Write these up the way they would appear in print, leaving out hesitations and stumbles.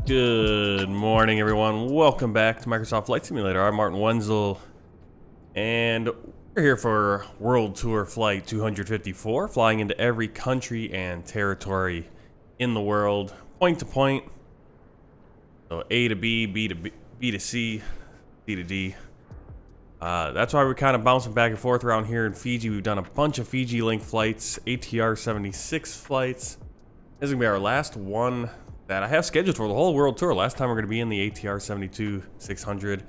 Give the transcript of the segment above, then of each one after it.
Good morning, everyone. Welcome back to Microsoft Flight Simulator. I'm Martin Wenzel, and we're here for World Tour Flight 254, flying into every country and territory in the world, point to point. So A to B, B to B, B to C, C to D. That's why we're kind of bouncing back and forth around here in Fiji. We've done a bunch of Fiji link flights, AT76 flights. This is gonna be our last one that I have scheduled for the whole world tour. Last time we're going to be in the ATR72-600.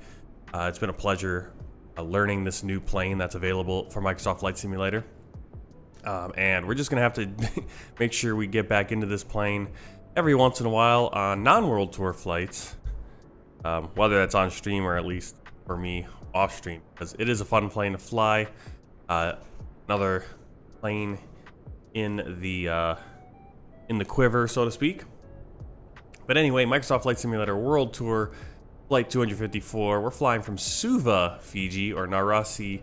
It's been a pleasure learning this new plane that's available for Microsoft Flight Simulator. And we're just going to have to make sure we get back into this plane every once in a while on non-world tour flights. Whether that's on stream or at least for me off stream, because it is a fun plane to fly. Another plane in the quiver, so to speak. But anyway, Microsoft Flight Simulator World Tour Flight 254. We're flying from Suva, Fiji, or Nausori,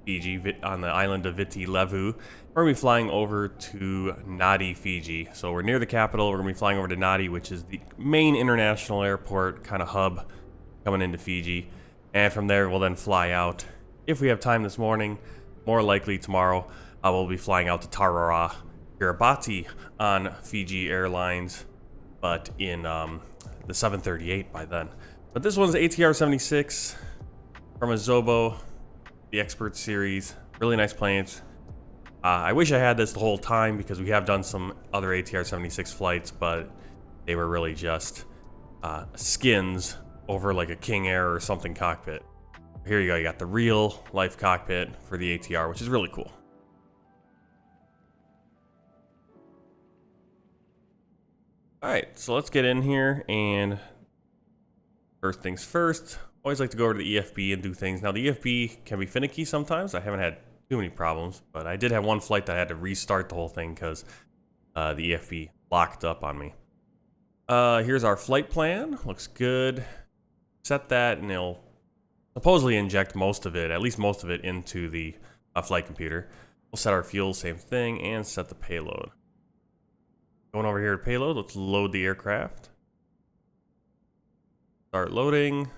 Fiji, on the island of Viti, Levu. We're going to be flying over to Nadi, Fiji. So we're near the capital. We're going to be flying over to Nadi, which is the main international airport, kind of hub coming into Fiji. And from there, we'll then fly out. If we have time this morning, more likely tomorrow, we'll be flying out to Tarara, Kiribati on Fiji Airlines, but in the 738 by then. But this one's ATR76 from Asobo, the Expert series. Really nice planes. I wish I had this the whole time because we have done some other ATR76 flights, but they were really just skins over like a King Air or something cockpit. Here you go, you got the real life cockpit for the ATR, which is really cool. Alright, so let's get in here, and first things first, always like to go over to the EFB and do things. Now the EFB can be finicky sometimes. I haven't had too many problems, but I did have one flight that I had to restart the whole thing because the EFB locked up on me. Here's our flight plan, looks good. Set that and it'll supposedly inject most of it, at least most of it, into the flight computer. We'll set our fuel, same thing, and set the payload. Going over here to payload, let's load the aircraft. Start loading.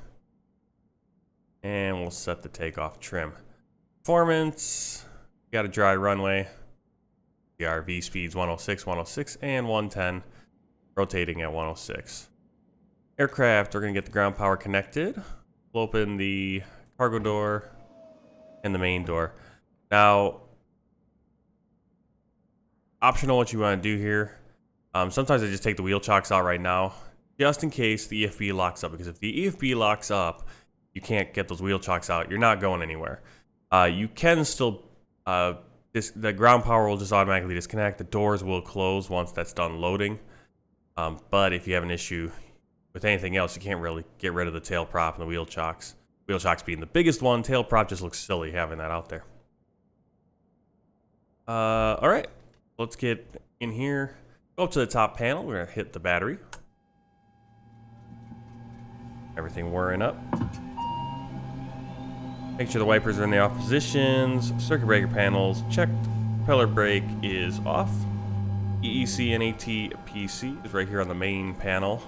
And we'll set the takeoff trim. Performance, got a dry runway. The RV speeds 106, 106, and 110. Rotating at 106. Aircraft, we're going to get the ground power connected. We'll open the cargo door and the main door. Now, optional what you want to do here. Sometimes I just take the wheel chocks out right now, just in case the EFB locks up. Because if the EFB locks up, you can't get those wheel chocks out. You're not going anywhere. You can still, the ground power will just automatically disconnect. The doors will close once that's done loading. But if you have an issue with anything else, you can't really get rid of the tail prop and the wheel chocks. Wheel chocks being the biggest one. Tail prop just looks silly having that out there. All right, let's get in here. Go up to the top panel, we're gonna hit the battery. Everything wiring up. Make sure the wipers are in the off positions. Circuit breaker panels checked. Propeller brake is off. EEC and ATPC is right here on the main panel.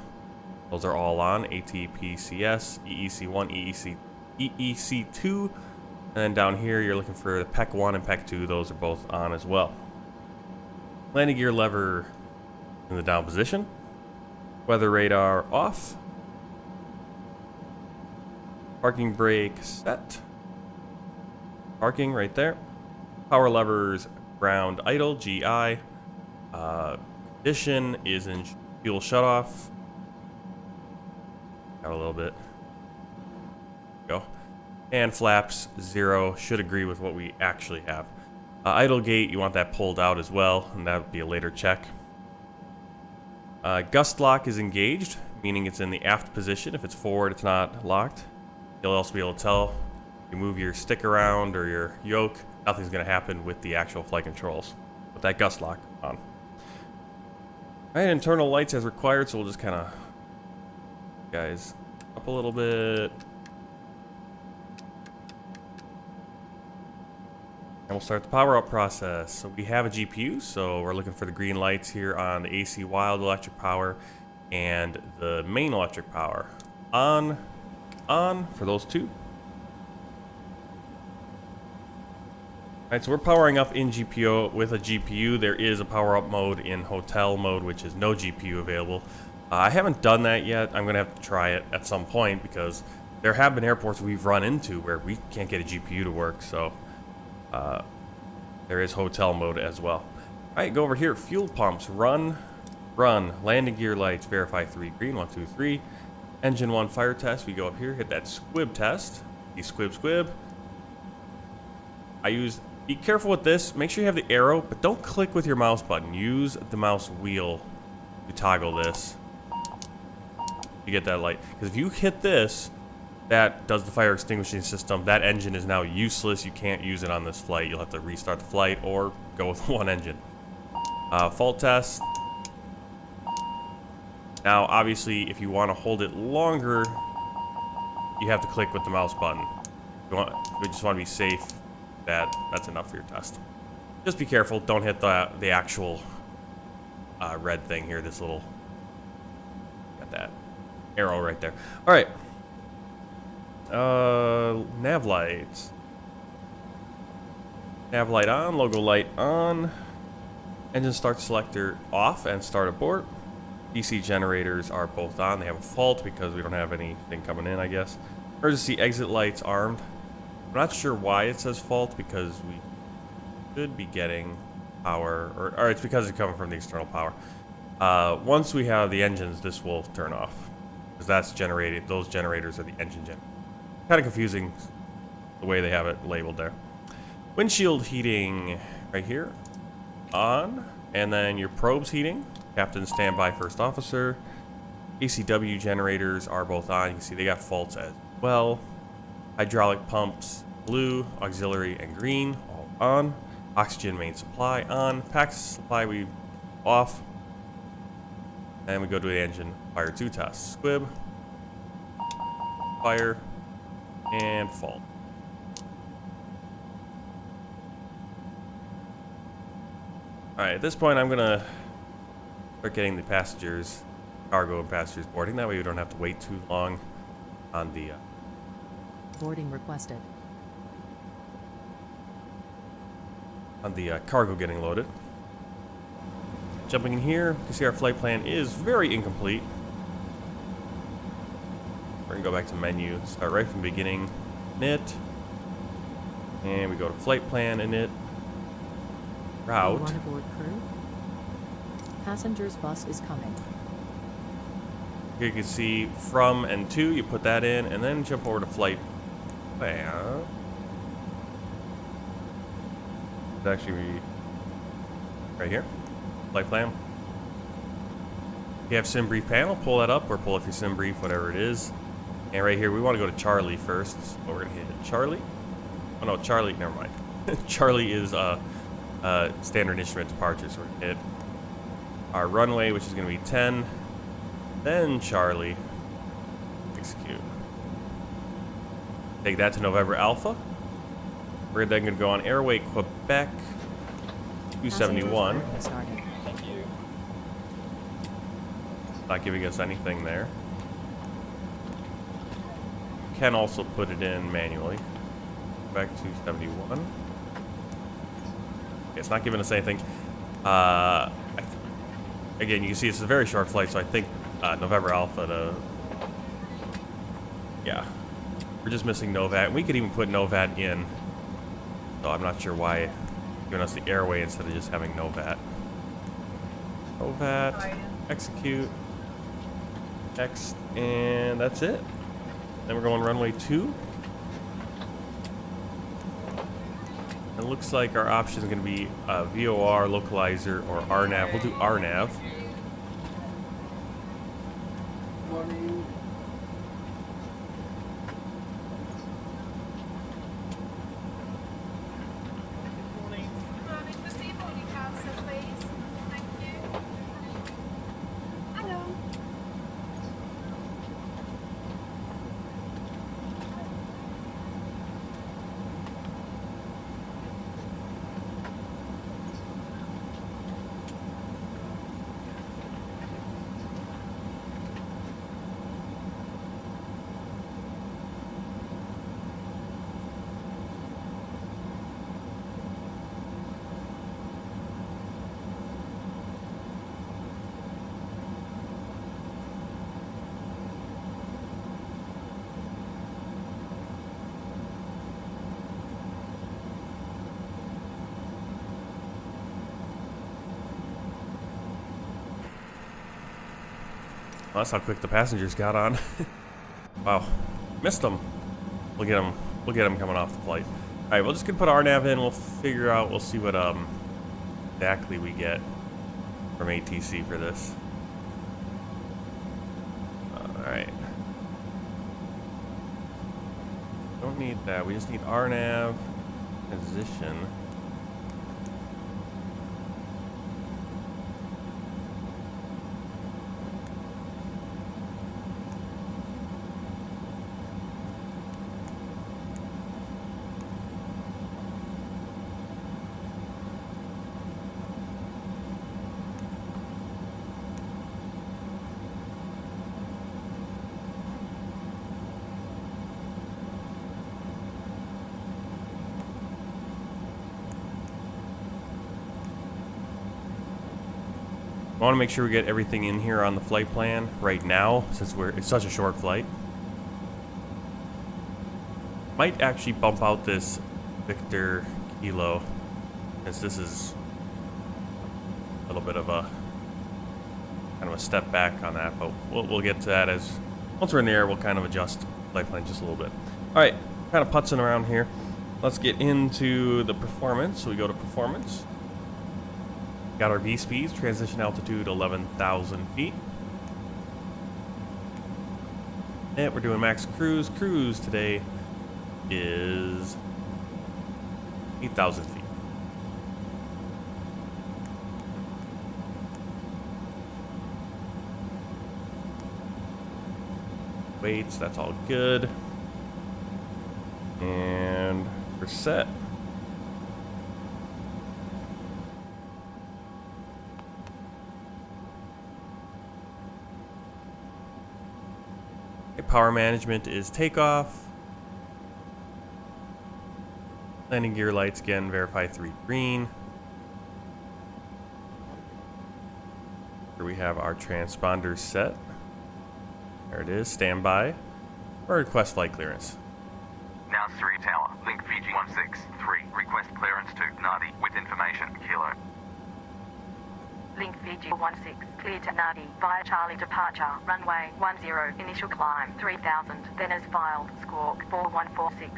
Those are all on. ATPCS, EEC1, EEC2. And then down here, you're looking for the PEC 1 and PEC 2. Those are both on as well. Landing gear lever in the down position. Weather radar off. Parking brake set. Parking right there. Power levers ground idle, GI. Condition is in fuel shutoff. Got a little bit. Go. And flaps 0. Should agree with what we actually have. Idle gate, you want that pulled out as well, and that would be a later check. Gust lock is engaged, meaning it's in the aft position. If it's forward, it's not locked. You'll also be able to tell you move your stick around or your yoke, nothing's going to happen with the actual flight controls with that gust lock on. Alright, internal lights as required, so we'll just kind of, guys, up a little bit. we'll start the power up process. So we have a GPU, so we're looking for the green lights here on the AC wild electric power and the main electric power. On for those two. Alright, so we're powering up in GPU with a GPU. There is a power up mode in hotel mode, which is no GPU available. I haven't done that yet. I'm going to have to try it at some point because there have been airports we've run into where we can't get a GPU to work, so there is hotel mode as well. Alright, go over here. Fuel pumps. Run. Landing gear lights. Verify 3 green. 1, 2, 3. Engine 1 fire test. We go up here. Hit that squib test. Squib. Be careful with this. Make sure you have the arrow, but don't click with your mouse button. Use the mouse wheel to toggle this. You get that light. Because if you hit this, that does the fire extinguishing system. That engine is now useless. You can't use it on this flight. You'll have to restart the flight or go with one engine. Fault test. Now, obviously, if you want to hold it longer, you have to click with the mouse button. You just want to be safe. That's enough for your test. Just be careful. Don't hit the actual red thing here. This little... Got that arrow right there. All right. Nav lights. Nav light on. Logo light on. Engine start selector off and start abort. DC generators are both on. They have a fault because we don't have anything coming in, I guess. Emergency exit lights armed. I'm not sure why it says fault because we should be getting power, or it's because it's coming from the external power. Once we have the engines, this will turn off because that's generated. Those generators are the engine generators. Kind of confusing the way they have it labeled there. Windshield heating right here on, and then your probes heating. Captain standby, first officer. ACW generators are both on. You can see they got faults as well. Hydraulic pumps, blue, auxiliary, and green, all on. Oxygen main supply on. Pack supply we off. And we go to the engine fire 2 test. Squib, fire, and fault. Alright, at this point I'm gonna start getting the passengers, cargo and passengers boarding. That way we don't have to wait too long on the boarding requested. On the cargo getting loaded. Jumping in here, you can see our flight plan is very incomplete. We're gonna go back to menu, start right from the beginning, init, and we go to flight plan, init, route. Want to board crew? Passengers bus is coming. Here you can see from and to, you put that in, and then jump over to flight plan. It's actually right here, flight plan. If you have sim brief panel, pull that up or pull up your sim brief, whatever it is. And right here, we want to go to Charlie first. So we're going to hit Charlie. Oh no, Charlie, never mind. Charlie is standard instrument departure. So we're going to hit our runway, which is going to be 10. Then Charlie. Execute. Take that to November Alpha. We're then going to go on Airway Quebec 271. Thank you. Not giving us anything there. Can also put it in manually. Back 271. It's not giving us anything. Again, you can see it's a very short flight, so I think November Alpha to... Yeah. We're just missing Novat. We could even put Novat in. So I'm not sure why it's giving us the airway instead of just having Novat. Novat. Execute. Next. And that's it. Then we're going runway 2. It looks like our option is going to be VOR, localizer, or RNAV. We'll do RNAV. Morning. Well, that's how quick the passengers got on. Wow, missed them. We'll get them. We'll get them coming off the flight. All right, we'll just gonna put our nav in. We'll figure out. We'll see what exactly we get from ATC for this. All right. Don't need that. We just need our nav position. I want to make sure we get everything in here on the flight plan right now, since it's such a short flight. Might actually bump out this Victor Kilo, since this is a little bit of a kind of a step back on that, but we'll get to that as once we're in the air. We'll kind of adjust flight plan just a little bit. All right, kind of putzing around here. Let's get into the performance. So we go to performance. Got our V speeds, transition altitude 11,000 feet. And we're doing max cruise. Cruise today is 8,000 feet. Weights, that's all good. And we're set. Power management is takeoff. Landing gear lights again, verify 3 green. Here we have our transponder set. There it is, standby. Or request flight clearance. Nausori Tower, link Fiji 163, request clearance to Nadi with information, kilo. Link Fiji 16, clear to Nadi, via Charlie departure, runway 10, initial climb 3000, then as filed, squawk 4146.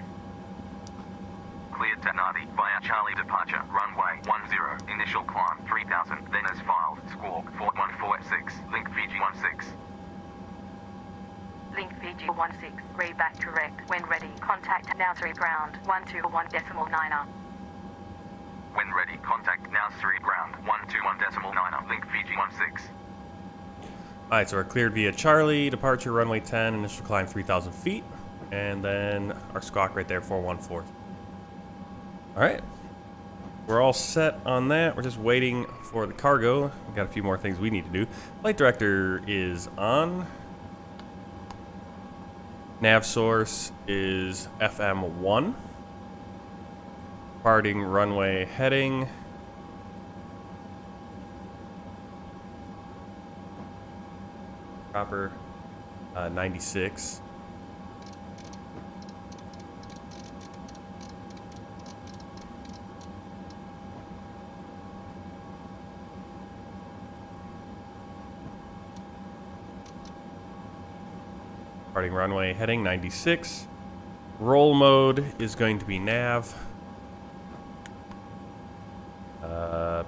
Cleared to Nadi, via Charlie departure, runway 10, initial climb 3000, then as filed, squawk 4146, link Fiji 16. Link Fiji 16, read back correct, when ready, contact Nausori ground, 121.9er. When ready, contact Nausori ground, 121.9er, link Fiji 16. Alright, so we're cleared via Charlie, departure runway 10, initial climb 3,000 feet, and then our squawk right there, 414. Alright, we're all set on that. We're just waiting for the cargo. We've got a few more things we need to do. Flight director is on. Nav source is FM1. Departing runway heading. Proper 96. Departing runway heading 96. Roll mode is going to be nav.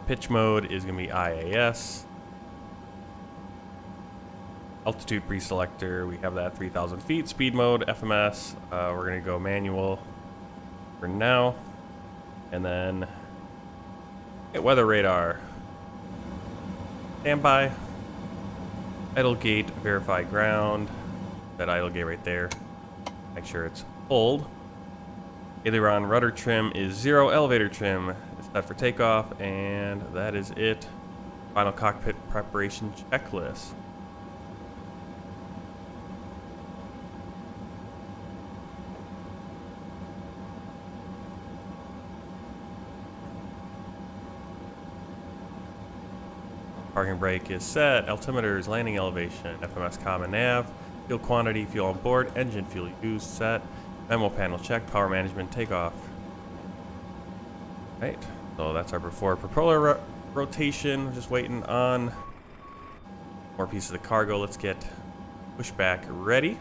Pitch mode is going to be IAS. Altitude pre-selector, we have that 3,000 feet. Speed mode, FMS, we're going to go manual for now. And then get weather radar. Standby. Idle gate, verify ground. That idle gate right there. Make sure it's pulled. Aileron rudder trim is 0. Elevator trim is set for takeoff, and that is it. Final cockpit preparation checklist. Parking brake is set. Altimeters, landing elevation, FMS common nav, fuel quantity, fuel on board, engine fuel used set. Memo panel checked, power management, takeoff. Right, so that's our before propeller rotation. We're just waiting on more pieces of cargo. Let's get Pushback ready.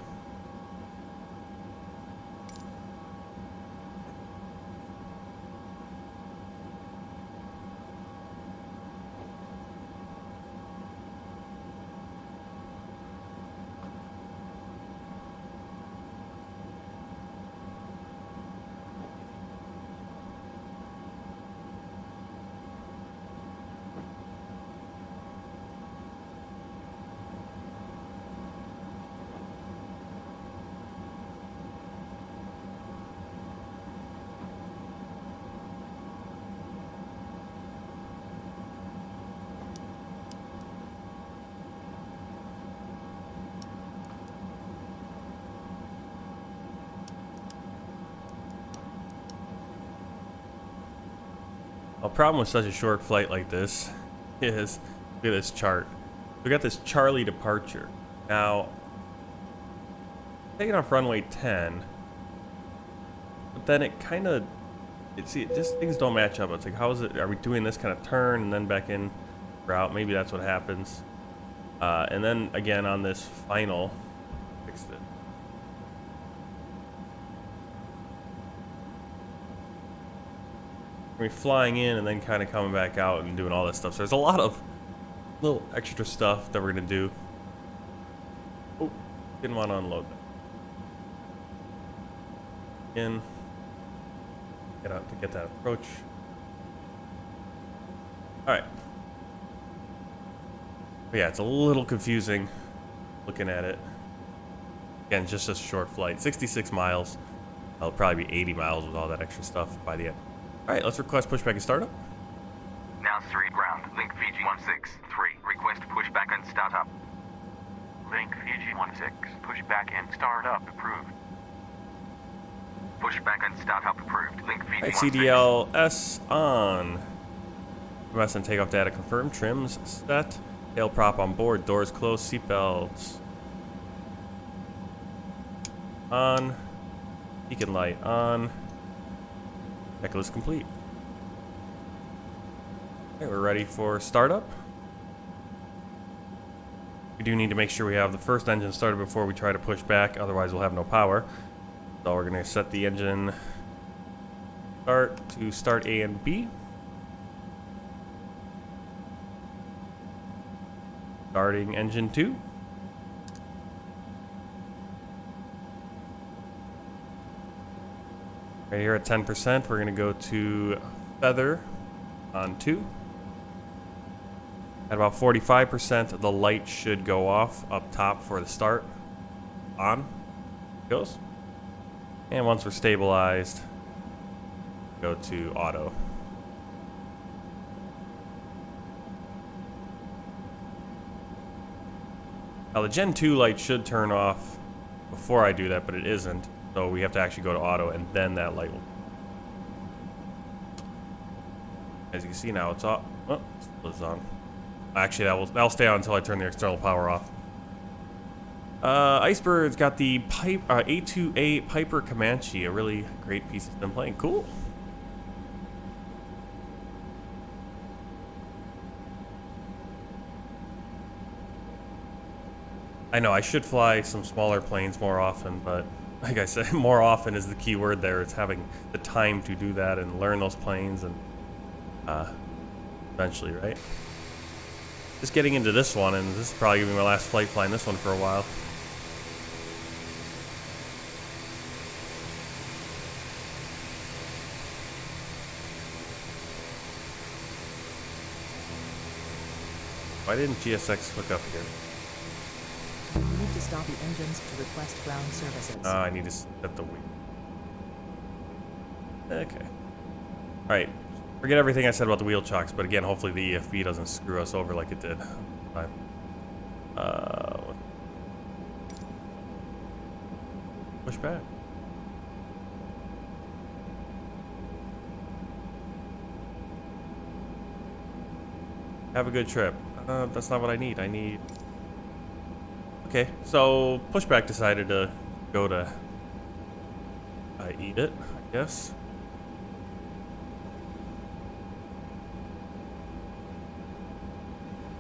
A problem with such a short flight like this is, look at this chart. We got this Charlie departure. Now, taking off runway 10, but then it kind of, just things don't match up. It's like, how is it, are we doing this kind of turn and then back in route? Maybe that's what happens. And then again on this final, fixed it. We're flying in and then kind of coming back out and doing all this stuff. So there's a lot of little extra stuff that we're gonna do. Oh, didn't want to unload that. In, get out to get that approach. All right. But yeah, it's a little confusing looking at it. Again, just a short flight, 66 miles. It'll probably be 80 miles with all that extra stuff by the end. All right, let's request pushback and startup. Nausori ground. Link Fiji 163. Request pushback and startup. Link Fiji 16. Pushback and startup approved. Pushback and startup approved. Link All Fiji right, 16. CDLS on. MS and takeoff data confirmed. Trims set. Tail prop on board. Doors closed. Seatbelts on. Beacon light on. Checklist complete. Okay, we're ready for startup. We do need to make sure we have the first engine started before we try to push back, otherwise we'll have no power. So we're going to set the engine start to start A and B. Starting engine 2. Right here at 10%, we're going to go to feather on 2. At about 45%, the light should go off up top for the start. On. Goes. And once we're stabilized, go to auto. Now the Gen 2 light should turn off before I do that, but it isn't. So we have to actually go to auto, and then that light will. As you can see now, it's off. Oh, still is on. Actually, that'll stay on until I turn the external power off. Icebird's got the A2A Piper Comanche, a really great piece it's been playing. Cool. I know I should fly some smaller planes more often, but like I said, more often is the key word there. It's having the time to do that and learn those planes, and eventually, right? Just getting into this one, and this is probably gonna be my last flight flying this one for a while. Why didn't GSX hook up here? You need to stop the engines to request ground services. I need to set the wheel. Okay. Alright. Forget everything I said about the wheel chocks, but again, hopefully the EFB doesn't screw us over like it did. Push back. Have a good trip. That's not what I need. I need... Okay, so Pushback decided to go to eat it, I guess.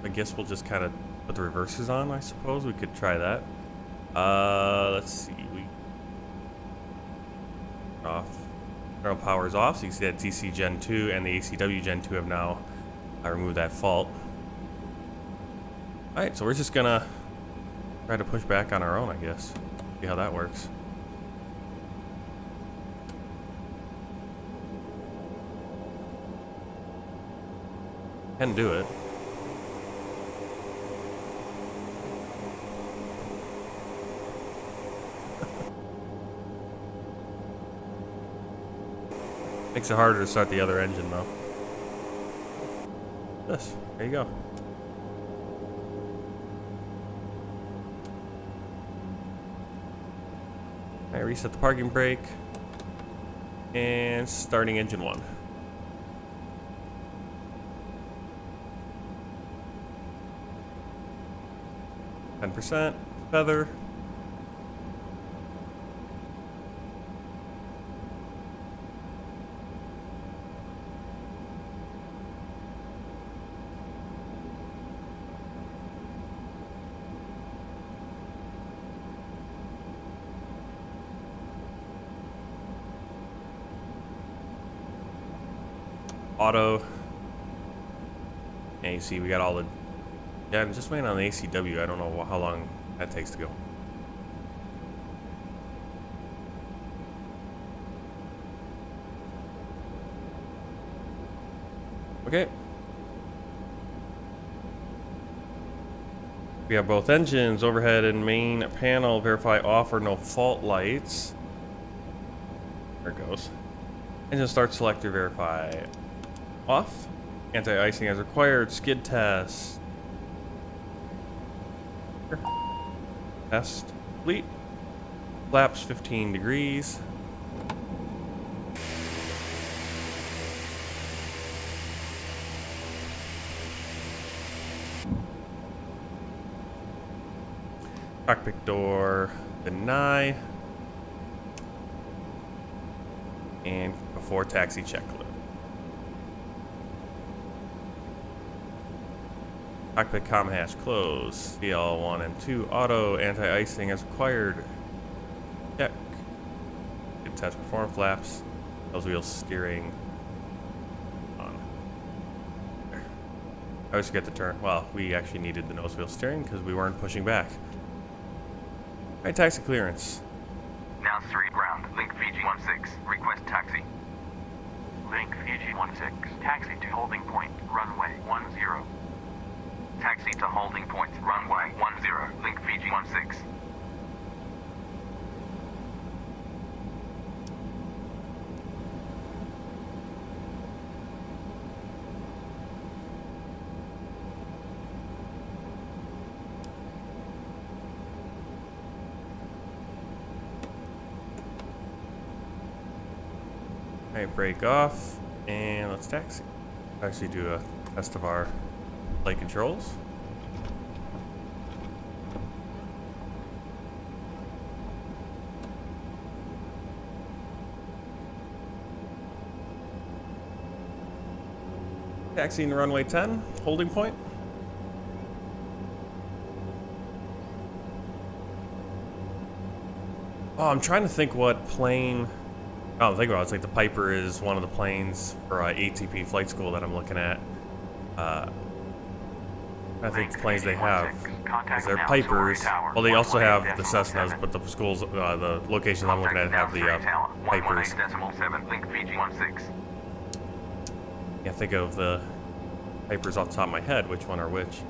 I guess we'll just kind of put the reversers on, I suppose. We could try that. Let's see. We off. Thermal power is off, so you can see that DC Gen 2 and the ACW Gen 2 have now removed that fault. Alright, so we're just gonna try to push back on our own, I guess. See how that works. Can do it. Makes it harder to start the other engine though. This, there you go. I reset the parking brake and starting engine 1. 10% feather. Auto. And you see we got all the... Yeah, I'm just waiting on the ACW. I don't know how long that takes to go. Okay. We have both engines, overhead and main panel, verify off or no fault lights. There it goes. Engine start selector, verify off. Anti-icing as required, skid test. Test complete. Flaps 15 degrees. Cockpit door, deny. And before taxi checklist. Cockpit comm hatch closed. CL1 and 2 auto anti-icing as required. Check. Good test perform flaps. Nose wheel steering on. There. I always forget to turn. Well, we actually needed the nose wheel steering because we weren't pushing back. Alright, taxi clearance. Nausori ground. Link Fiji 16. Request taxi. Link Fiji 16. Taxi to holding point. Runway 10. Taxi to holding point. Runway 10. Link Fiji 16. Alright, brake off, and let's taxi. Actually do a test of our flight controls. Taxiing to runway 10, holding point. Oh, I'm trying to think what plane. Oh, think about it. It's like the Piper is one of the planes for ATP flight school that I'm looking at. I think the planes they have, because they're Pipers. Well, they also have the Cessnas, but the schools, the locations I'm looking at have the Pipers. Can't think of the Pipers off the top of my head, which one are which.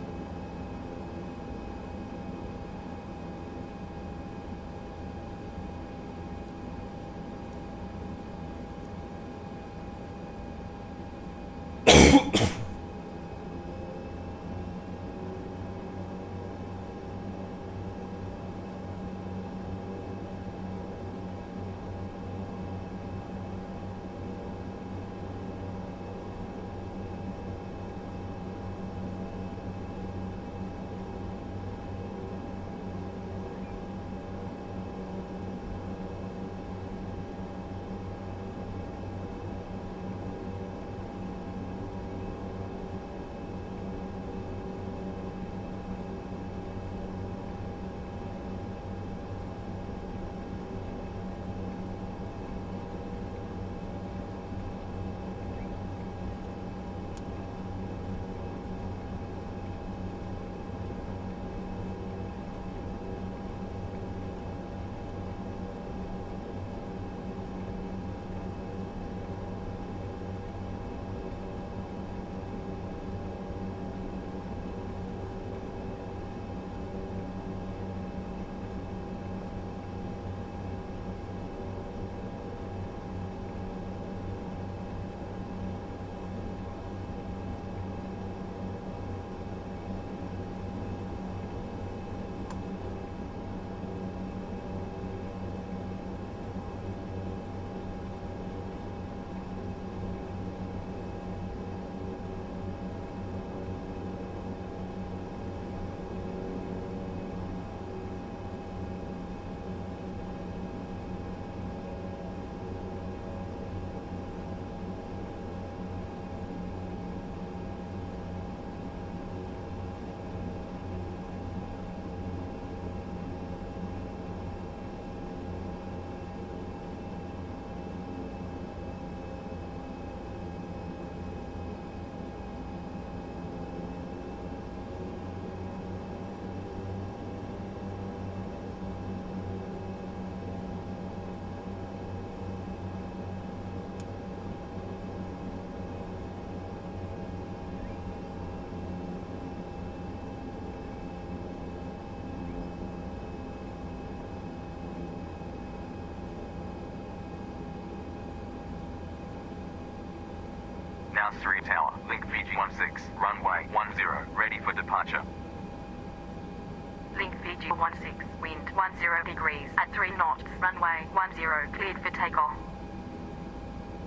Fiji 16, wind 10 degrees at 3 knots, runway 10 cleared for takeoff.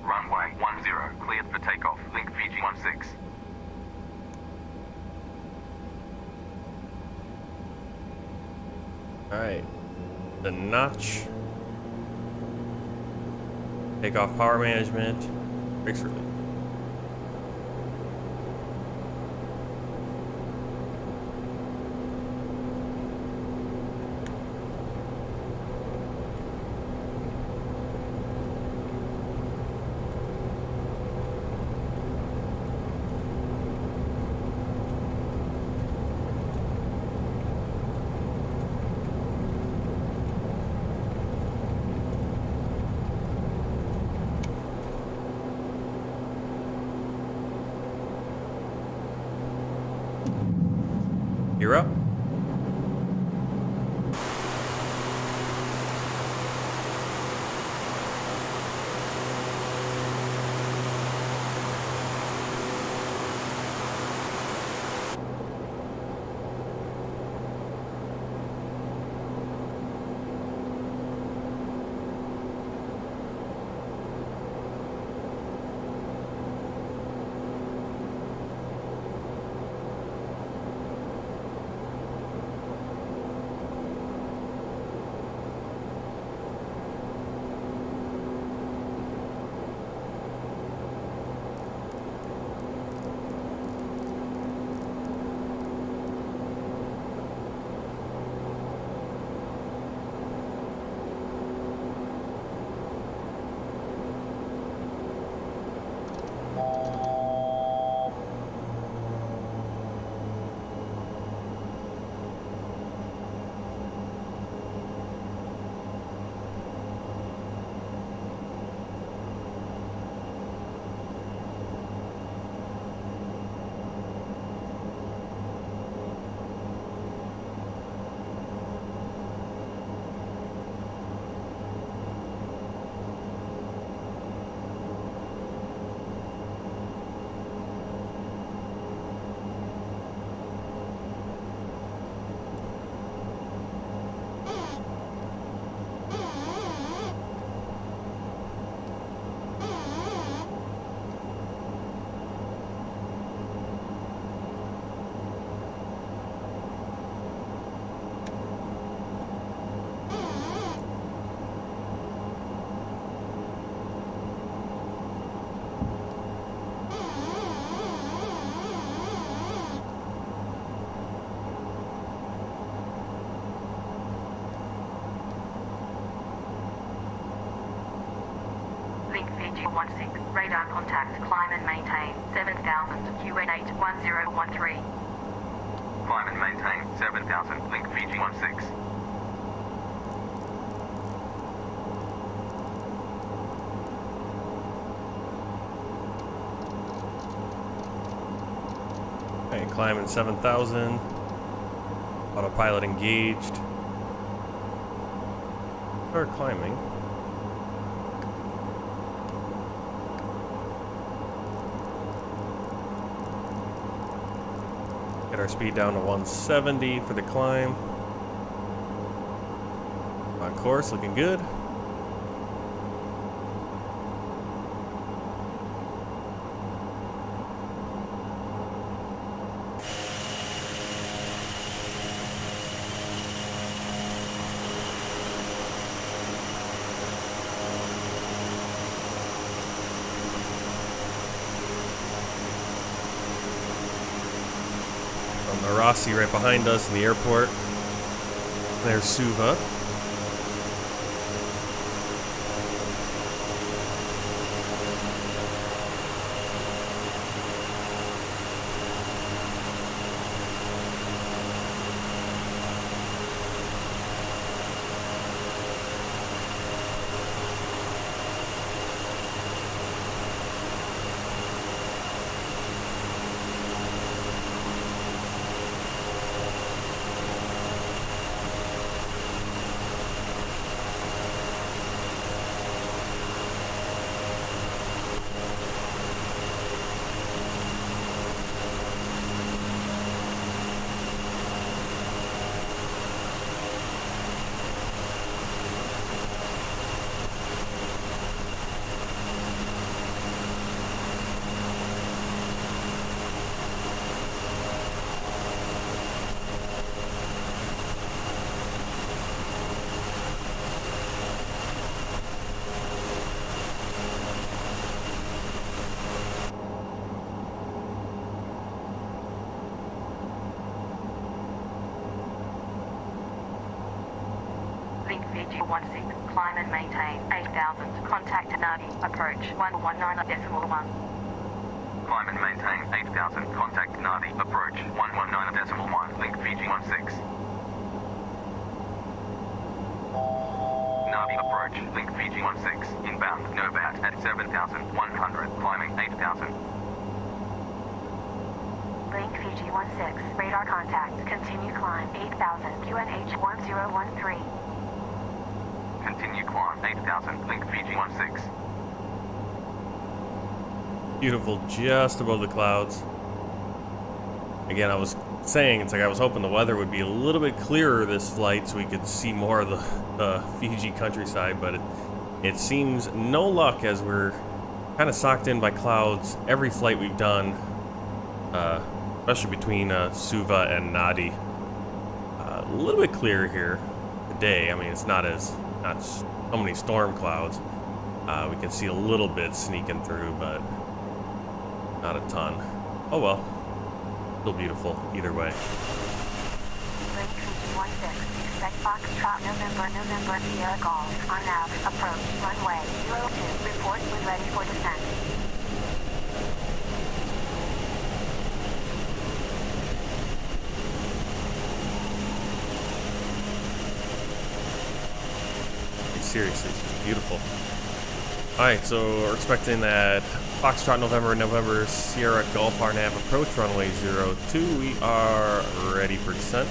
Runway 10 cleared for takeoff. Link Fiji 16. Alright. The notch. Takeoff power management. Brakes release. You're up. Fiji 16, radar contact, climb and maintain 7000, QN8 1013. Climb and maintain 7000. Link Fiji 16. Okay, climbing 7,000. Autopilot engaged. Start climbing. Get our speed down to 170 for the climb. On course, looking good. Rossi right behind us in the airport. There's Suva. Fiji 16, climb and maintain 8,000, contact Nadi, approach 119.1. Climb and maintain 8,000. Contact Nadi. Approach 119.1. Link Fiji 16. Nadi approach. Link Fiji 16. Inbound. Novat at 7,100. Climbing 8,000. Link Fiji 16, radar contact. Continue climb 8,000. QNH 1013. Continue climb 8,000. Link Fiji 16. Beautiful, just above the clouds. Again, I was saying, it's like I was hoping the weather would be a little bit clearer this flight so we could see more of the Fiji countryside, but it seems no luck as we're kind of socked in by clouds every flight we've done, especially between Suva and Nadi. A little bit clearer here today. I mean, it's not so many storm clouds. We can see a little bit sneaking through, but not a ton. Oh well. Still beautiful either way. Link Fiji 16, expect Foxtrot November Sierra Golf on nav, approach runway 02, report when ready for descent. Seriously, it's just beautiful. Alright, so we're expecting that Foxtrot November Sierra Golf RNAV approach runway 02. We are ready for descent.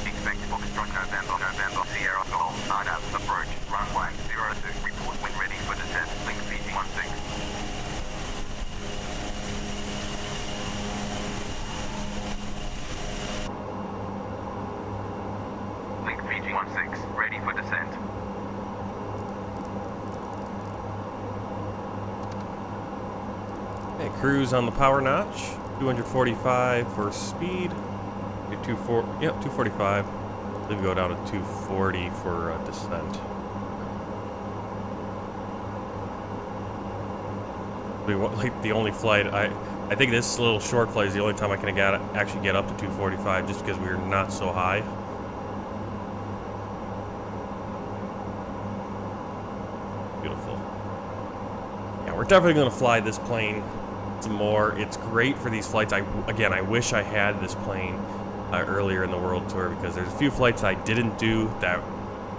Expect Foxtrot November Sierra Golf RNAV approach runway 02. Report when ready for descent. Link Fiji 16. Link Fiji 16. Ready for descent. Okay, cruise on the power notch. 245 for speed. 245. Then we go down to 240 for descent. Like the only flight I think this little short flight is the only time I can actually get up to 245 just because we're not so high. Beautiful. Yeah, we're definitely going to fly this plane some more. It's great for these flights. I wish I had this plane earlier in the world tour because there's a few flights I didn't do that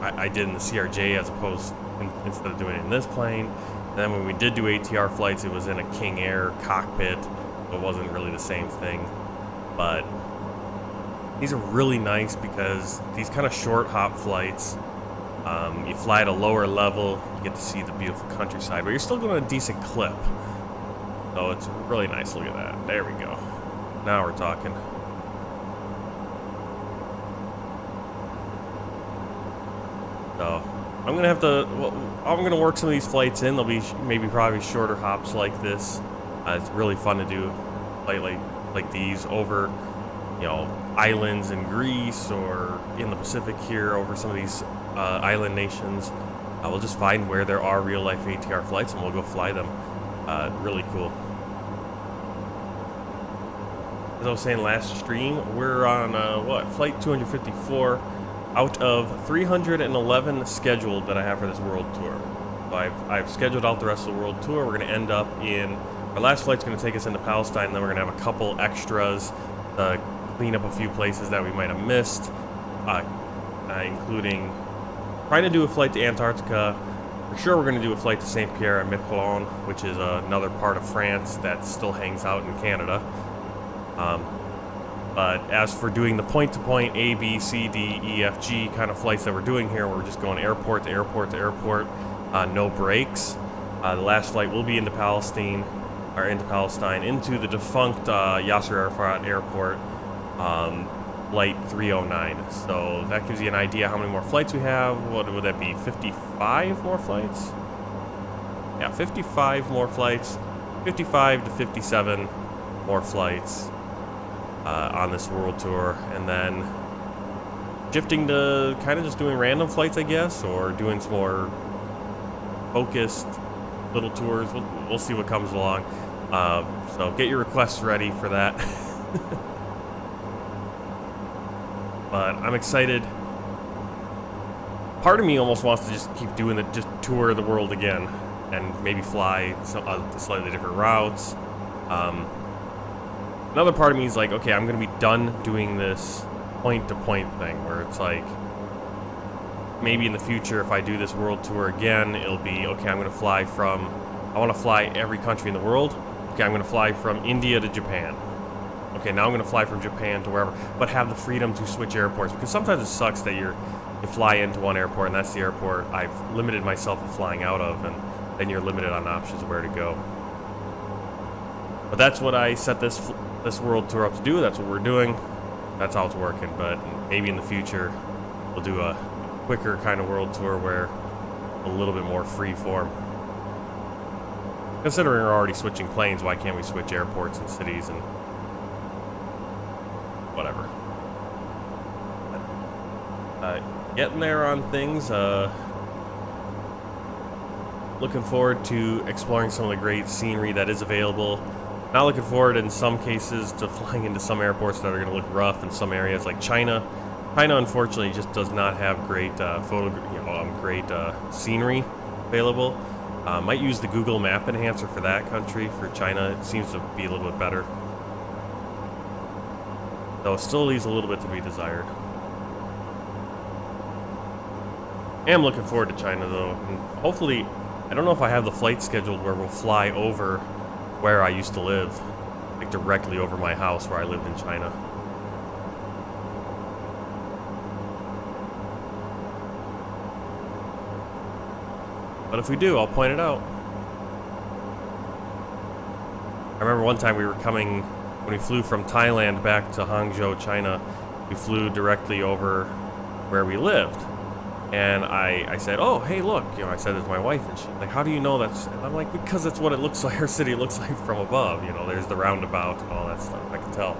I did in the CRJ as opposed instead of doing it in this plane. And then when we did do ATR flights, it was in a King Air cockpit. It wasn't really the same thing, but these are really nice because these kind of short hop flights, you fly at a lower level, you get to see the beautiful countryside, but you're still going at a decent clip. So it's really nice. Look at that. There we go. Now we're talking. So I'm gonna have to. Well, I'm gonna work some of these flights in. There'll be probably shorter hops like this. It's really fun to do like these over, islands in Greece or in the Pacific here over some of these island nations. We'll just find where there are real life ATR flights and we'll go fly them. Really cool. As I was saying last stream, we're on flight 254 out of 311 scheduled that I have for this world tour. So I've scheduled out the rest of the world tour. We're going to end up in our last flight's going to take us into Palestine. And then we're going to have a couple extras to clean up a few places that we might have missed, including trying to do a flight to Antarctica. For sure, we're going to do a flight to St. Pierre and Miquelon, which is another part of France that still hangs out in Canada. But as for doing the point-to-point A, B, C, D, E, F, G kind of flights that we're doing here, we're just going airport to airport to airport, no breaks. The last flight will be into Palestine, into the defunct Yasser Arafat Airport, flight 309. So that gives you an idea how many more flights we have. What would that be? 55 more flights? Yeah, 55 more flights. 55 to 57 more flights on this world tour, and then shifting to kind of just doing random flights, I guess, or doing some more focused little tours. We'll see what comes along. So get your requests ready for that. But I'm excited part of me almost wants to just keep doing it, just tour the world again, and maybe fly some slightly different routes. Another part of me is like, okay, I'm gonna be done doing this point-to-point thing, where it's like, maybe in the future, if I do this world tour again, it'll be, okay, I'm gonna fly from, I wanna fly every country in the world. Okay, I'm gonna fly from India to Japan. Okay, now I'm gonna fly from Japan to wherever, but have the freedom to switch airports, because sometimes it sucks that you fly into one airport and that's the airport I've limited myself from flying out of, and then you're limited on options of where to go. But that's what I set this world tour up to do. That's what we're doing. That's how it's working. But maybe in the future we'll do a quicker kind of world tour where a little bit more free form. Considering we're already switching planes, why can't we switch airports and cities and whatever? Getting there on things. Looking forward to exploring some of the great scenery that is available. Not looking forward in some cases to flying into some airports that are going to look rough in some areas, like China. China, unfortunately, just does not have great scenery available. Might use the Google Map enhancer for that country. For China, it seems to be a little bit better. Though it still leaves a little bit to be desired. I am looking forward to China, though. And hopefully, I don't know if I have the flight scheduled where we'll fly over where I used to live, like directly over my house where I lived in China. But if we do, I'll point it out. I remember one time we were coming, when we flew from Thailand back to Hangzhou, China, we flew directly over where we lived. And I said, oh, hey, look, I said it to my wife, and she's like, how do you know that's, and I'm like, because that's what it looks like, our city looks like from above, there's the roundabout and all that stuff, I can tell.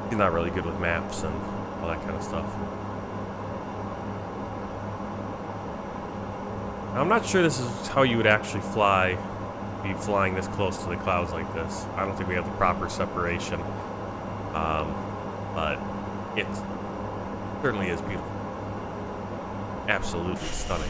She's not really good with maps and all that kind of stuff. Now, I'm not sure this is how you would actually be flying this close to the clouds like this. I don't think we have the proper separation, but it certainly is beautiful. Absolutely stunning.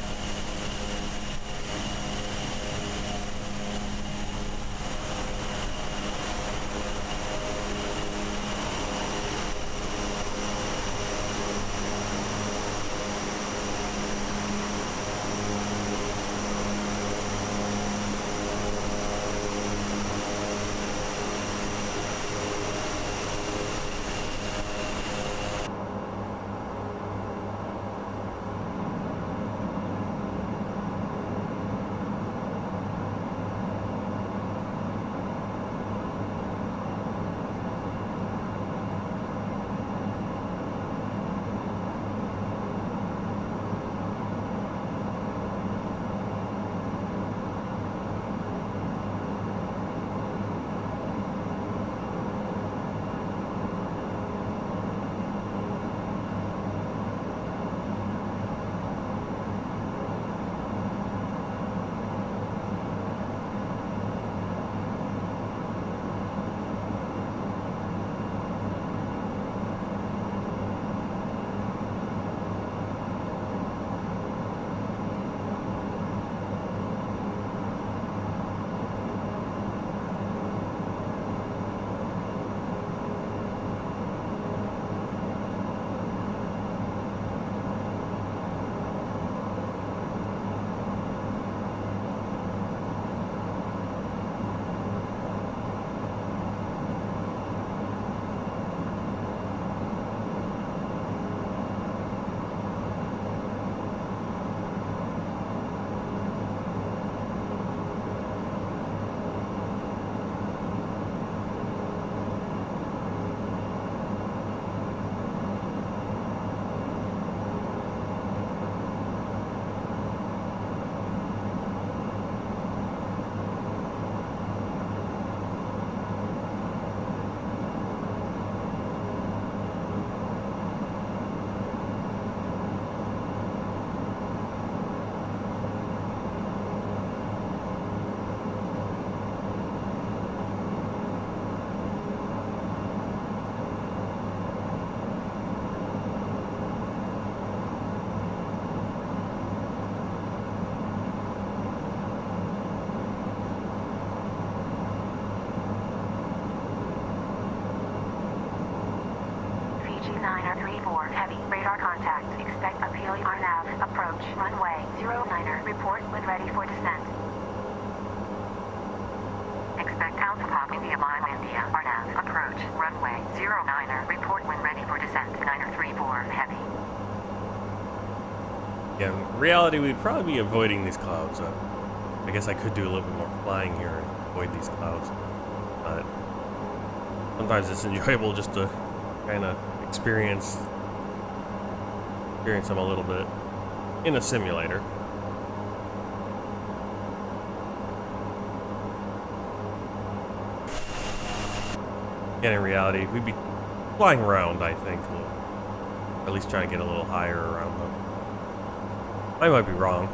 0934 heavy radar contact. Expect a PLR nav approach. Runway 09er. Report when ready for descent. Expect Alpha Pop India Mile India RNAV approach. Runway 09er. Report when ready for descent. 934 heavy. Yeah, in reality, we'd probably be avoiding these clouds. I guess I could do a little bit more flying here and avoid these clouds. But sometimes it's enjoyable just to kind of experience them a little bit in a simulator. And in reality, we'd be flying around, I think, or at least trying to get a little higher around them. I might be wrong.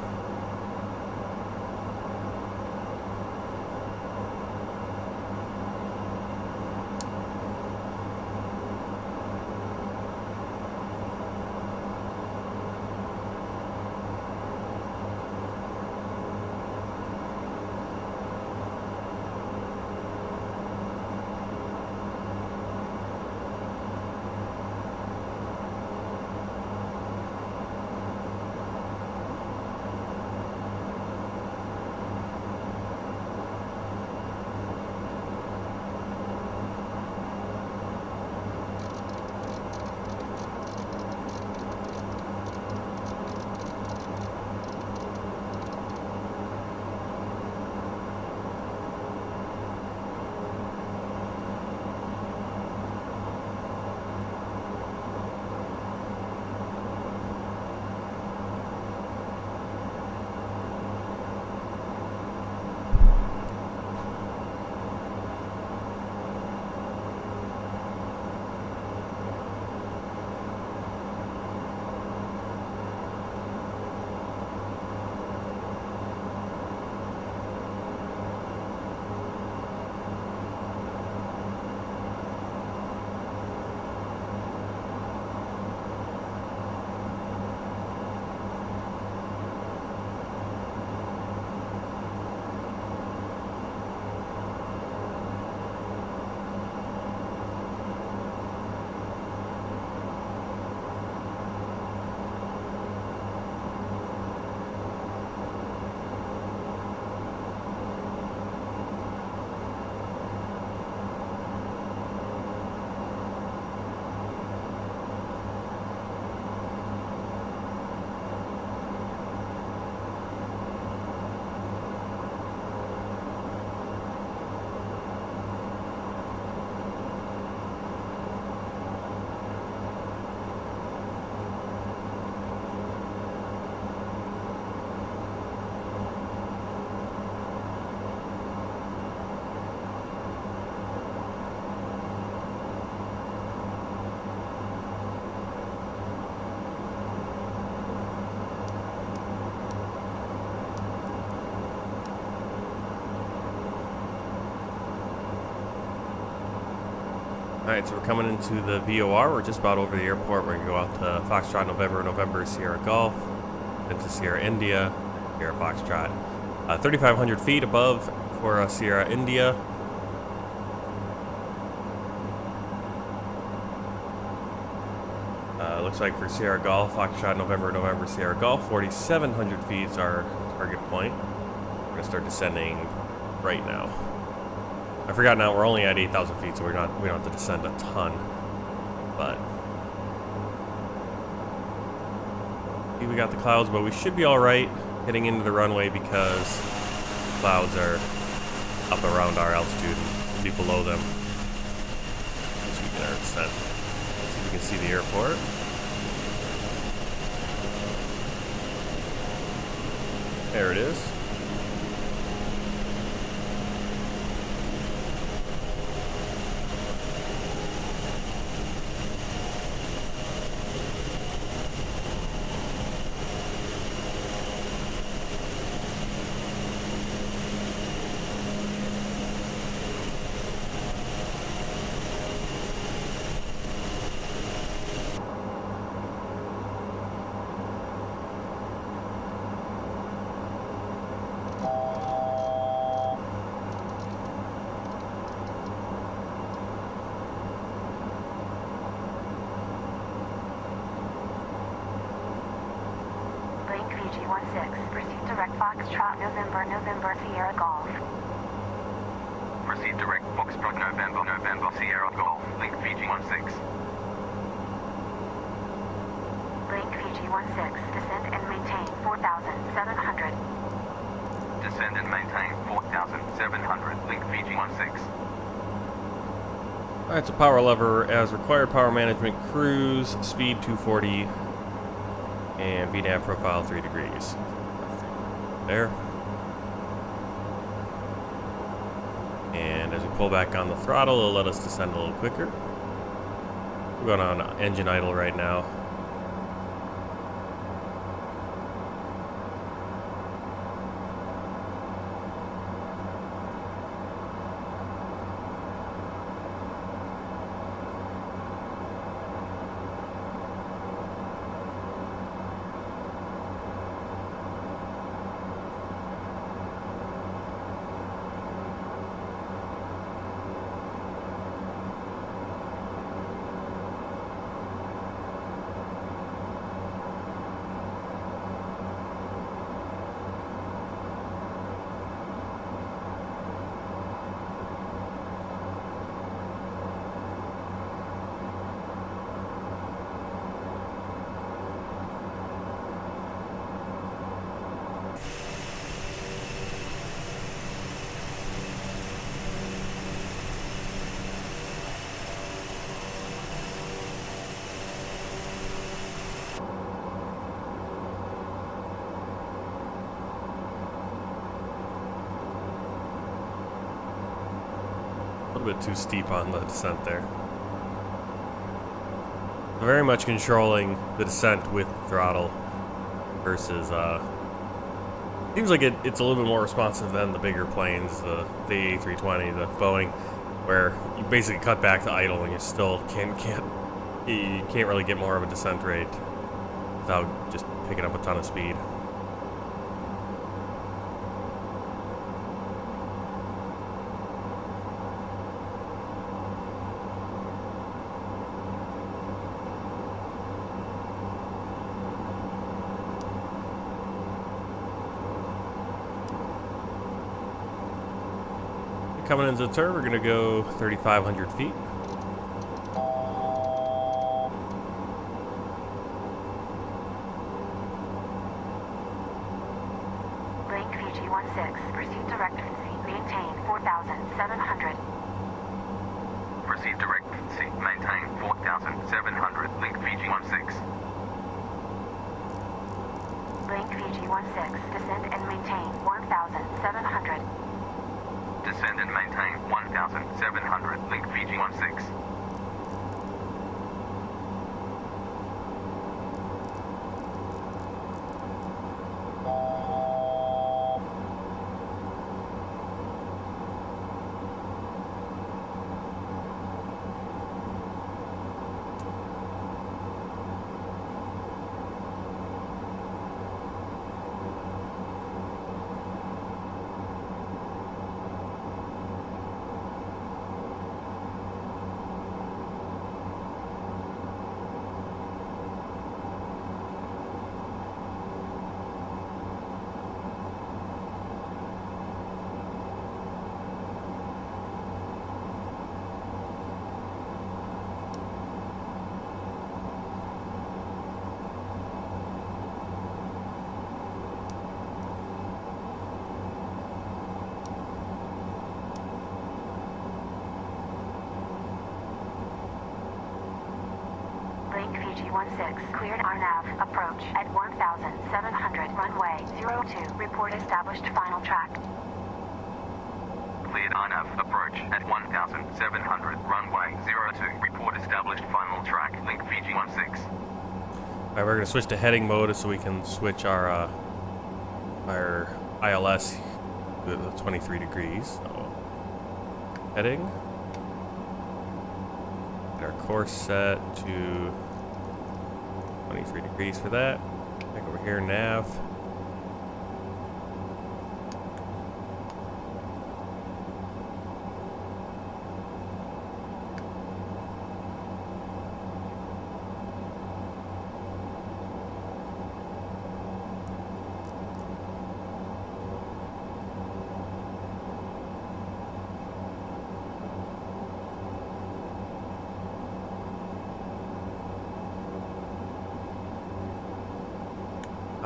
Alright, so we're coming into the VOR. We're just about over the airport. We're going to go out to Foxtrot November, Sierra Golf, then to Sierra India, Sierra Foxtrot. 3,500 feet above for Sierra India. Looks like for Sierra Golf, Foxtrot November, Sierra Golf, 4,700 feet is our target point. We're going to start descending right now. I forgot now we're only at 8,000 feet, so we don't have to descend a ton. But we got the clouds, but we should be all right heading into the runway because clouds are up around our altitude and we'll be below them as we get our descent. Let's see if we can see the airport. There it is. Fiji 16, proceed direct Foxtrot November Sierra Golf. Proceed direct Foxtrot November Sierra Golf. Link Fiji 16. Link Fiji 16, descend and maintain 4,700. Descend and maintain 4,700. Link Fiji 16. Alright, so power lever as required, power management, cruise, speed 240, and VNAV profile 3 degrees. There. And as we pull back on the throttle, it'll let us descend a little quicker. We're going on engine idle right now. A little bit too steep on the descent there. Very much controlling the descent with throttle versus seems like it's a little bit more responsive than the bigger planes, the A320, the Boeing, where you basically cut back to idle and you still can't really get more of a descent rate without just picking up a ton of speed. Coming into the turn, we're going to go 3,500 feet. Link Fiji 16, proceed direct maintain 4,700. Proceed direct maintain 4,700. Link Fiji 16. Link Fiji 16, descend and maintain 1,700. Descend and maintain 1,700. Link Fiji 16. Link Fiji 16, cleared RNAV, approach at 1,700, runway 02, report established final track. Cleared RNAV, approach at 1,700, runway 02, report established final track. Link Fiji 16. Alright, we're going to switch to heading mode so we can switch our ILS to 23 degrees. So, heading. Get our course set to 23 degrees for that. Back over here, nav.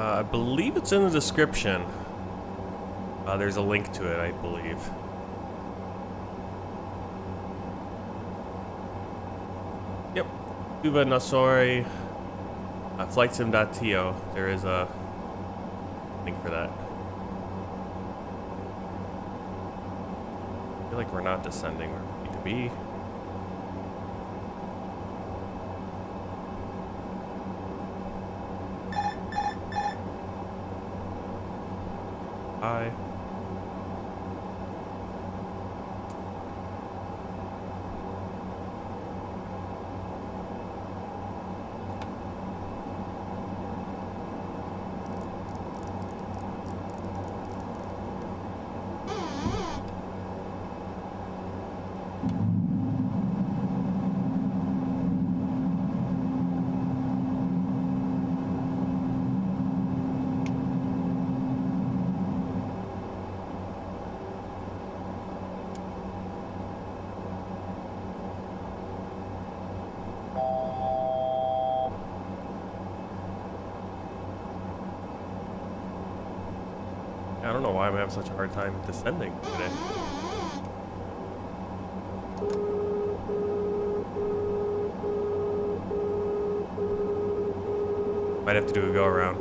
I believe it's in the description. There's a link to it, I believe. Yep. Suva, Nausori, flightsim.to. There is a link for that. I feel like we're not descending where we need to be. Hi. I don't know why I'm having such a hard time descending today. Might have to do a go around.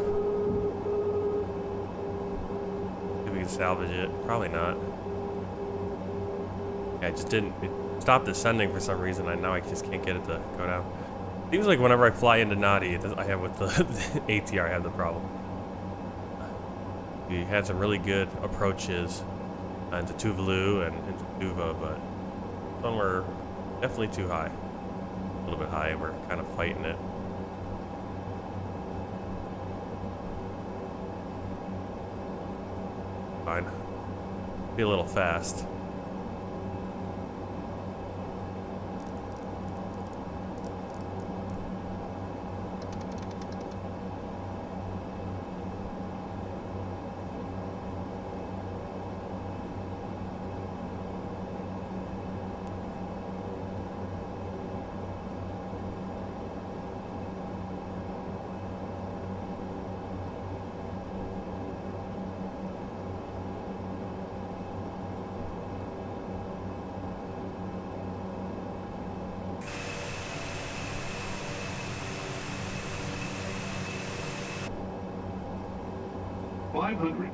See if we can salvage it. Probably not. Yeah, I just didn't. It stopped descending for some reason. Now I just can't get it to go down. Seems like whenever I fly into Nadi, I have with the ATR, I have the problem. We had some really good approaches into Tuvalu and into Suva, but some were definitely too high. A little bit high, and we're kind of fighting it. Fine. Be a little fast. $500.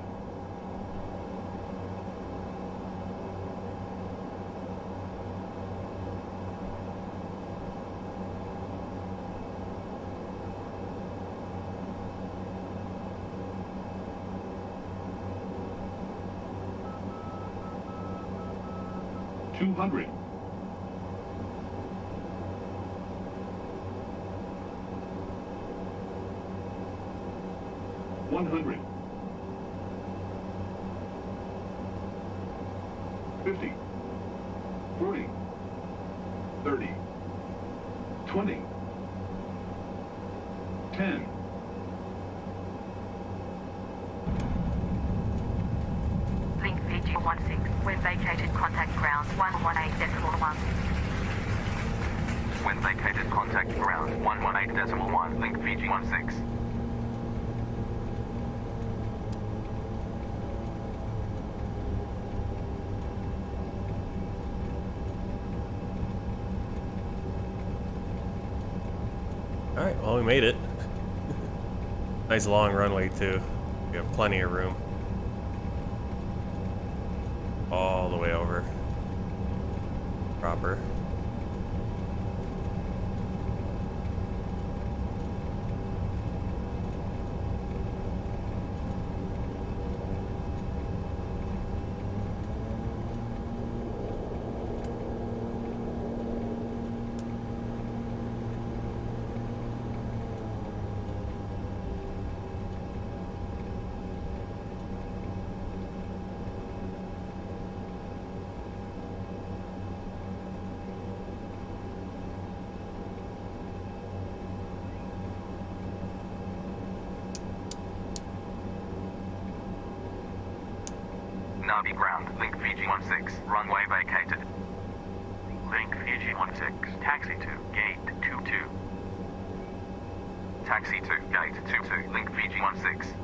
$200. $100. 50, 40, 30, 20, 10. Link Fiji 16. When vacated, contact ground 118.1. When vacated, contact ground 118.1. Link Fiji 16. Alright, well, we made it. Nice long runway, too. We have plenty of room. All the way over. Proper. Nadi ground, Link Fiji 16, runway vacated. Link Fiji 16, taxi to gate 22. Taxi to gate 22, link Fiji 16.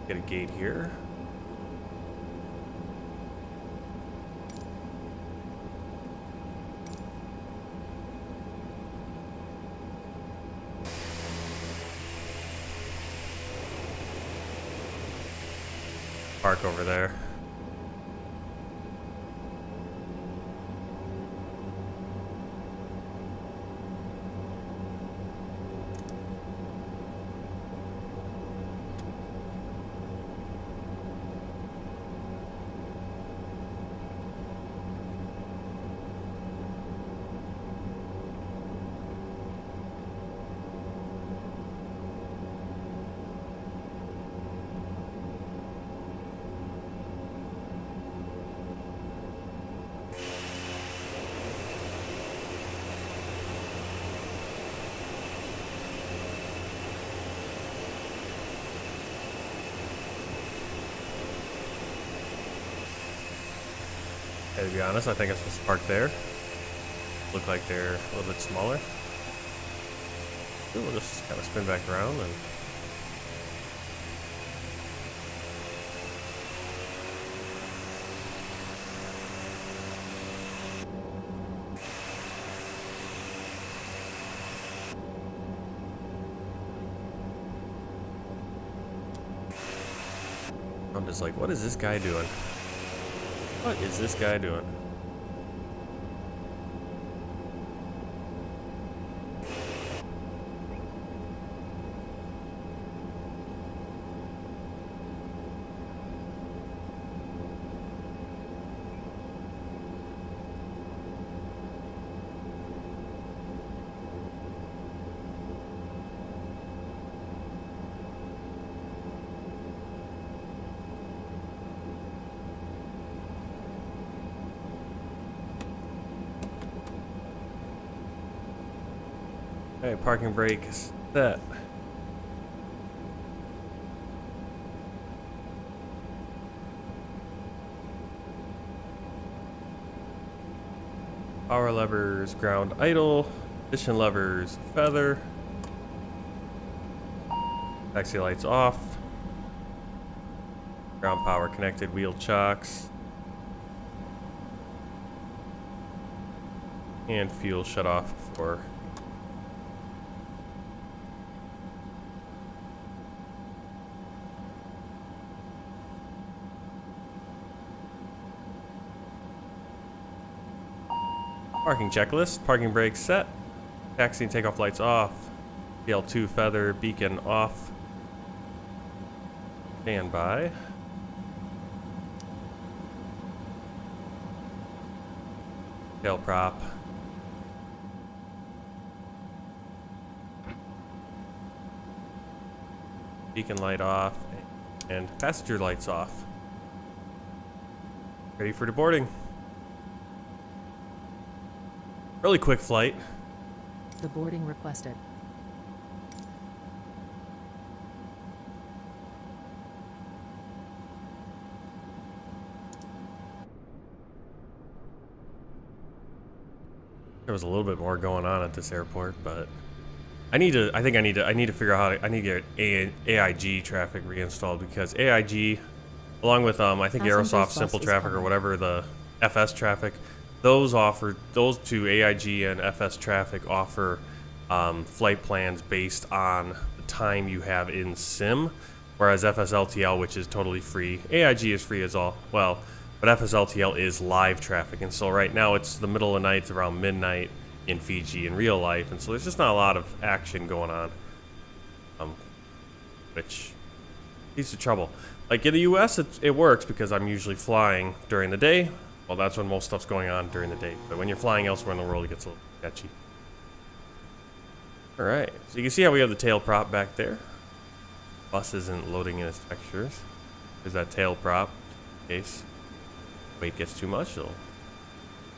Get a gate here. Park over there. To be honest, I think I'm supposed to park there. Look like they're a little bit smaller. We'll just kind of spin back around and I'm just like, what is this guy doing? What is this guy doing? Okay, parking brake is set. Power levers, ground idle. Position levers, feather. Taxi lights off. Ground power connected, wheel chocks. And fuel shut off for parking checklist. Parking brake set. Taxi and takeoff lights off. PL2 feather beacon off. Standby. Tail prop. Beacon light off. And passenger lights off. Ready for deboarding. Really quick flight. The boarding requested. There was a little bit more going on at this airport, but I need to figure out how I need to get AIG traffic reinstalled, because AIG, along with I think Aerosoft Simple Traffic or whatever, the FS traffic, those two, AIG and FS traffic, offer flight plans based on the time you have in sim, whereas FSLTL, which is totally free, AIG is free as well, but FSLTL is live traffic. And so right now it's the middle of the night, it's around midnight in Fiji in real life, and so there's just not a lot of action going on, which leads to trouble. Like in the US, it works because I'm usually flying during the day. Well, that's when most stuff's going on during the day. But when you're flying elsewhere in the world, it gets a little sketchy. All right, so you can see how we have the tail prop back there. Bus isn't loading in its textures. There's that tail prop. In case weight gets too much, it'll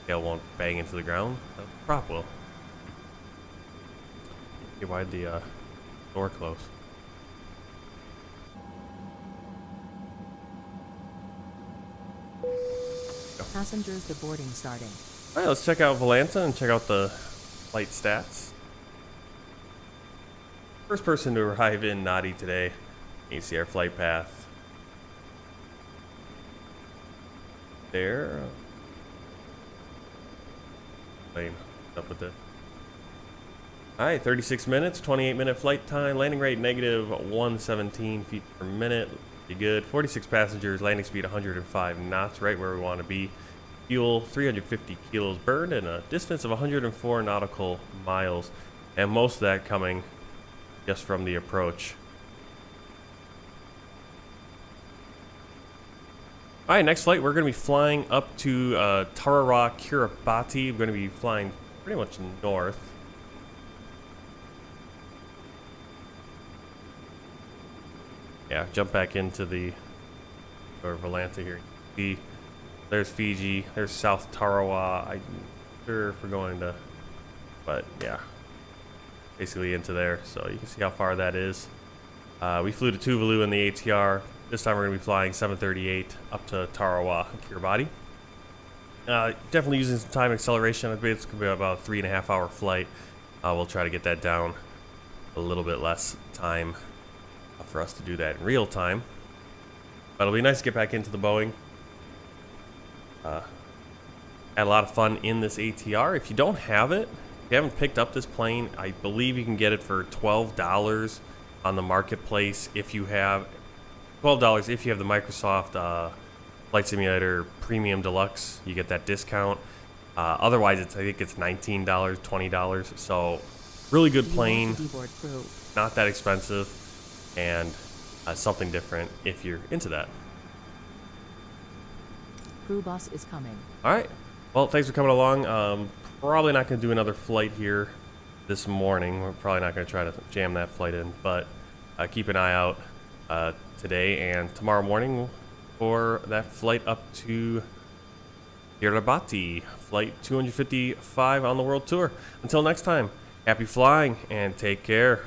tail won't bang into the ground. The prop will. Okay, why'd the door close? Passengers, the boarding starting. All right, let's check out Volanta and check out the flight stats. First person to arrive in Nadi today. You can see our flight path there. Plane up with it. All right, 36 minutes, 28-minute flight time, landing rate negative 117 feet per minute. Pretty good. 46 passengers, landing speed 105 knots, right where we want to be. Fuel 350 kilos burned, and a distance of 104 nautical miles, and most of that coming just from the approach. All right, next flight, we're going to be flying up to Tarawa, Kiribati. We're going to be flying pretty much north. Yeah, jump back into the Volanta here. See, there's Fiji, there's South Tarawa. I'm sure if we're going to, but yeah, basically into there. So you can see how far that is. We flew to Tuvalu in the ATR. This time we're going to be flying 738 up to Tarawa, Kiribati. Definitely using some time acceleration. I think it's going to be about a 3.5 hour flight. We'll try to get that down a little bit less time for us to do that in real time. But it'll be nice to get back into the Boeing. Had a lot of fun in this ATR. If you don't have it, if you haven't picked up this plane, I believe you can get it for $12 on the marketplace. If you have $12 if you have the Microsoft Flight Simulator Premium Deluxe, you get that discount. Otherwise, I think it's $19, $20. So really good plane, not that expensive, and something different if you're into that. Crew bus is coming. All right. Well, thanks for coming along. Probably not going to do another flight here this morning. We're probably not going to try to jam that flight in, but keep an eye out today and tomorrow morning for that flight up to Kiribati, flight 255 on the world tour. Until next time, happy flying and take care.